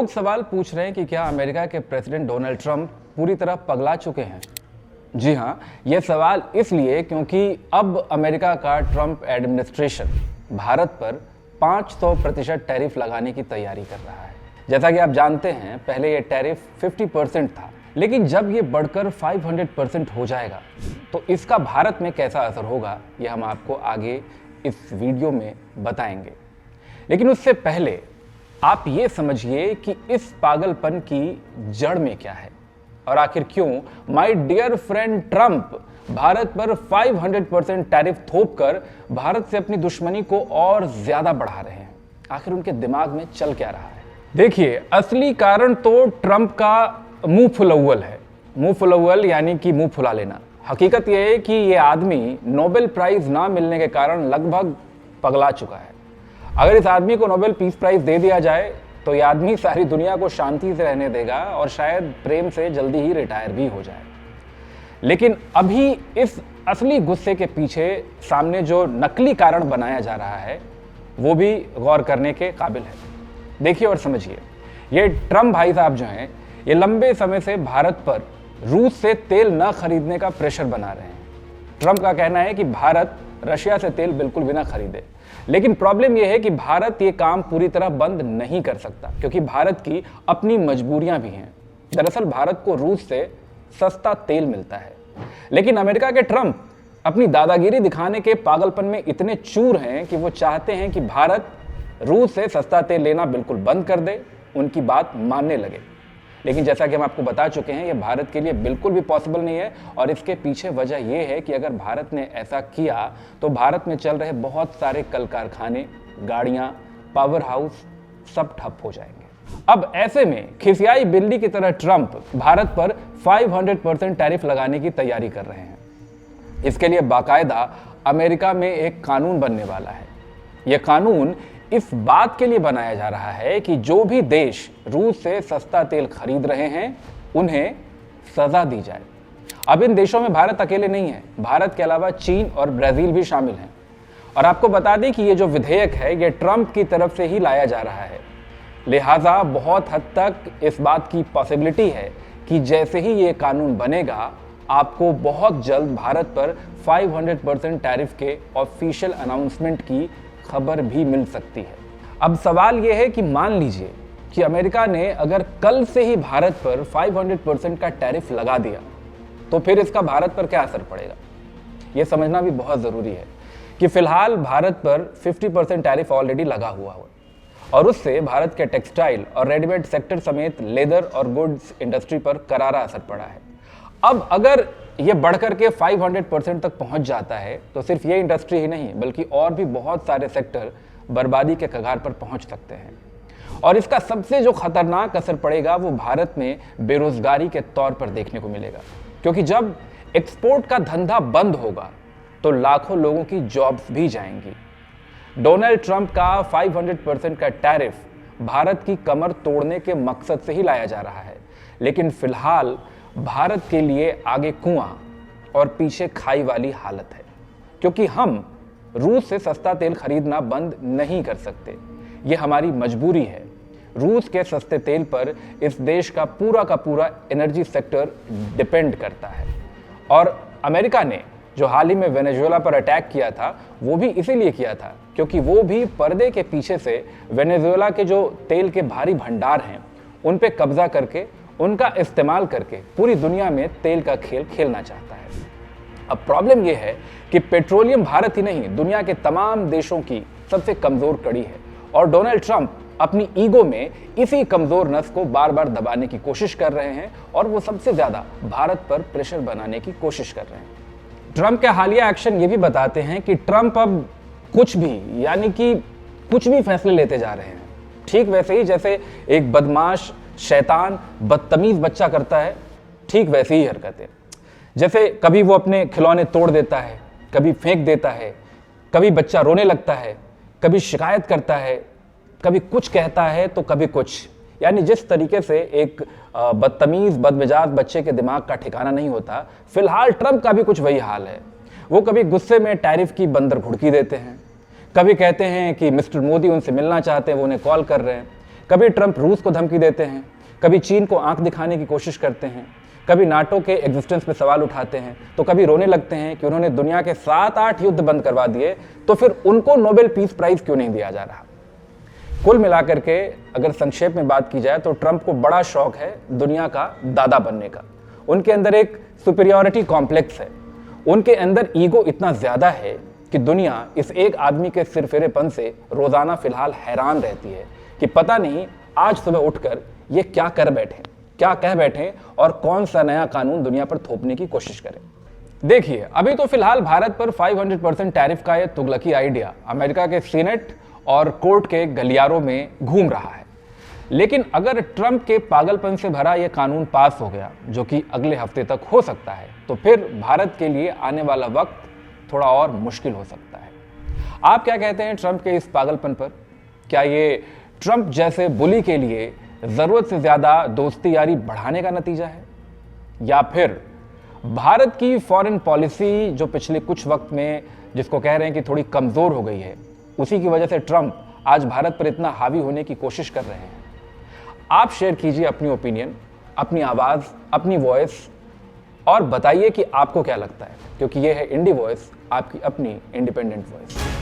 लोग सवाल पूछ रहे हैं कि क्या अमेरिका के प्रेसिडेंट डोनाल्ड ट्रंप पूरी तरह पगला चुके हैं। जी हाँ, यह सवाल इसलिए क्योंकि अब अमेरिका का ट्रंप एडमिनिस्ट्रेशन भारत पर 500% टैरिफ लगाने की तैयारी कर रहा है। जैसा कि आप जानते हैं, पहले यह टैरिफ 50% था, लेकिन जब ये बढ़कर 500% हो जाएगा तो इसका भारत में कैसा असर होगा, यह हम आपको आगे इस वीडियो में बताएंगे। लेकिन उससे पहले आप ये समझिए कि इस पागलपन की जड़ में क्या है और आखिर क्यों my dear friend Trump Bharat पर 500% टैरिफ थोप कर भारत से अपनी दुश्मनी को और ज्यादा बढ़ा रहे हैं। आखिर उनके दिमाग में चल क्या रहा है? देखिए, असली कारण तो ट्रंप का मुंह फुलौल है। मुंह फुलौल यानी कि मुंह फुला लेना। हकीकत यह है कि यह आदमी नोबेल प्राइज ना मिलने के कारण लगभग पगला चुका है। अगर इस आदमी को नोबेल पीस प्राइज दे दिया जाए तो यह आदमी सारी दुनिया को शांति से रहने देगा और शायद प्रेम से जल्दी ही रिटायर भी हो जाए। लेकिन अभी इस असली गुस्से के पीछे सामने जो नकली कारण बनाया जा रहा है वो भी गौर करने के काबिल है। देखिए और समझिए, ये ट्रंप भाई साहब जो हैं, ये लंबे समय से भारत पर रूस से तेल न खरीदने का प्रेशर बना रहे हैं। ट्रंप का कहना है कि भारत रशिया से तेल बिल्कुल भी ना खरीदे, लेकिन प्रॉब्लम यह है कि भारत ये काम पूरी तरह बंद नहीं कर सकता क्योंकि भारत की अपनी मजबूरियां भी हैं। दरअसल भारत को रूस से सस्ता तेल मिलता है, लेकिन अमेरिका के ट्रंप अपनी दादागिरी दिखाने के पागलपन में इतने चूर हैं कि वो चाहते हैं कि भारत रूस से सस्ता तेल लेना बिल्कुल बंद कर दे, उनकी बात मानने लगे। लेकिन जैसा कि हम आपको बता चुके हैं, यह भारत के लिए बिल्कुल भी पॉसिबल नहीं है और इसके पीछे वजह यह है कि अगर भारत ने ऐसा किया तो भारत में चल रहे बहुत सारे कल कारखाने, गाड़ियां, पावर हाउस सब ठप हो जाएंगे। अब ऐसे में खिसियाई बिल्ली की तरह ट्रंप भारत पर 500% टैरिफ लगाने की तैयारी कर रहे हैं। इसके लिए बाकायदा अमेरिका में एक कानून बनने वाला है। यह कानून इस बात के लिए बनाया जा रहा है कि जो भी देश रूस से सस्ता तेल खरीद रहे हैं उन्हें सजा दी जाए। अब इन देशों में भारत अकेले नहीं है, भारत के अलावा चीन और ब्राजील भी शामिल हैं। और आपको बता दें कि ये जो विधेयक है ये ट्रंप की तरफ से ही लाया जा रहा है, लिहाजा बहुत हद तक इस बात की पॉसिबिलिटी है कि जैसे ही ये कानून बनेगा आपको बहुत जल्द भारत पर 500% टैरिफ के ऑफिशियल अनाउंसमेंट की खबर भी मिल सकती है। अब सवाल यह है कि मान लीजिए कि अमेरिका ने अगर कल से ही भारत पर 500% का टैरिफ लगा दिया तो फिर इसका भारत पर क्या असर पड़ेगा, यह समझना भी बहुत ज़रूरी है कि फिलहाल भारत पर 50% टैरिफ ऑलरेडी लगा हुआ है और उससे भारत के टेक्सटाइल और रेडीमेड सेक्टर समेत लेदर और गुड्स इंडस्ट्री पर करारा असर पड़ा है। अब अगर ये बढ़कर के 500% तक पहुंच जाता है तो सिर्फ ये इंडस्ट्री ही नहीं बल्कि और भी बहुत सारे सेक्टर बर्बादी के कगार पर पहुंच सकते हैं। और इसका सबसे जो खतरनाक असर पड़ेगा वो भारत में बेरोजगारी के तौर पर देखने को मिलेगा, क्योंकि जब एक्सपोर्ट का धंधा बंद होगा तो लाखों लोगों की जॉब्स भी जाएंगी। डोनाल्ड ट्रंप का 500% का टैरिफ भारत की कमर तोड़ने के मकसद से ही लाया जा रहा है, लेकिन फिलहाल भारत के लिए आगे कुआं और पीछे खाई वाली हालत है, क्योंकि हम रूस से सस्ता तेल खरीदना बंद नहीं कर सकते। ये हमारी मजबूरी है। रूस के सस्ते तेल पर इस देश का पूरा एनर्जी सेक्टर डिपेंड करता है। और अमेरिका ने जो हाल ही में वेनेजुएला पर अटैक किया था वो भी इसीलिए किया था क्योंकि वो भी पर्दे के पीछे से वेनेजुएला के जो तेल के भारी भंडार हैं उन पे कब्जा करके उनका इस्तेमाल करके पूरी दुनिया में तेल का खेल खेलना चाहता है। अब प्रॉब्लम यह है कि पेट्रोलियम भारत ही नहीं दुनिया के तमाम देशों की सबसे कमजोर कड़ी है और डोनाल्ड ट्रंप अपनी ईगो में इसी कमजोर नस को बार बार दबाने की कोशिश कर रहे हैं और वो सबसे ज्यादा भारत पर प्रेशर बनाने की कोशिश कर रहे हैं। ट्रंप के हालिया एक्शन ये भी बताते हैं कि ट्रंप अब कुछ भी यानी कि कुछ भी फैसले लेते जा रहे हैं, ठीक वैसे ही जैसे एक बदमाश शैतान बदतमीज बच्चा करता है, ठीक वैसी ही हरकतें। जैसे कभी वो अपने खिलौने तोड़ देता है, कभी फेंक देता है, कभी बच्चा रोने लगता है, कभी शिकायत करता है, कभी कुछ कहता है तो कभी कुछ। यानी जिस तरीके से एक बदतमीज बदमिजाज बच्चे के दिमाग का ठिकाना नहीं होता, फिलहाल ट्रंप का भी कुछ वही हाल है। वो कभी गुस्से में टैरिफ की बंदर घुड़की देते हैं, कभी कहते हैं कि मिस्टर मोदी उनसे मिलना चाहते हैं, वो उन्हें कॉल कर रहे हैं, कभी ट्रंप रूस को धमकी देते हैं, कभी चीन को आंख दिखाने की कोशिश करते हैं, कभी नाटो के एग्जिस्टेंस पे सवाल उठाते हैं, तो कभी रोने लगते हैं कि उन्होंने दुनिया के 7-8 युद्ध बंद करवा दिए, तो फिर उनको नोबेल पीस प्राइज क्यों नहीं दिया जा रहा। कुल मिलाकर के अगर संक्षेप में बात की जाए तो ट्रंप को बड़ा शौक है दुनिया का दादा बनने का। उनके अंदर एक सुपीरियॉरिटी कॉम्प्लेक्स है, उनके अंदर ईगो इतना ज्यादा है कि दुनिया इस एक आदमी के सिरफिरेपन से रोजाना फिलहाल हैरान रहती है कि पता नहीं आज सुबह उठकर ये क्या कर बैठे, क्या कह बैठे और कौन सा नया कानून दुनिया पर थोपने की कोशिश करें। देखिए, अभी तो फिलहाल भारत पर 500% टैरिफ का यह तुगलकी आइडिया अमेरिका के सीनेट और कोर्ट के गलियारों में घूम रहा है, लेकिन अगर ट्रंप के पागलपन से भरा यह कानून पास हो गया, जो कि अगले हफ्ते तक हो सकता है, तो फिर भारत के लिए आने वाला वक्त थोड़ा और मुश्किल हो सकता है। आप क्या कहते हैं ट्रंप के इस पागलपन पर? क्या ये ट्रंप जैसे बुली के लिए जरूरत से ज्यादा दोस्ती यारी बढ़ाने का नतीजा है, या फिर भारत की फॉरेन पॉलिसी जो पिछले कुछ वक्त में जिसको कह रहे हैं कि थोड़ी कमजोर हो गई है, उसी की वजह से ट्रंप आज भारत पर इतना हावी होने की कोशिश कर रहे हैं? आप शेयर कीजिए अपनी ओपिनियन, अपनी आवाज, अपनी वॉइस, और बताइए कि आपको क्या लगता है, क्योंकि यह है इंडी वॉइस, आपकी अपनी इंडिपेंडेंट वॉइस।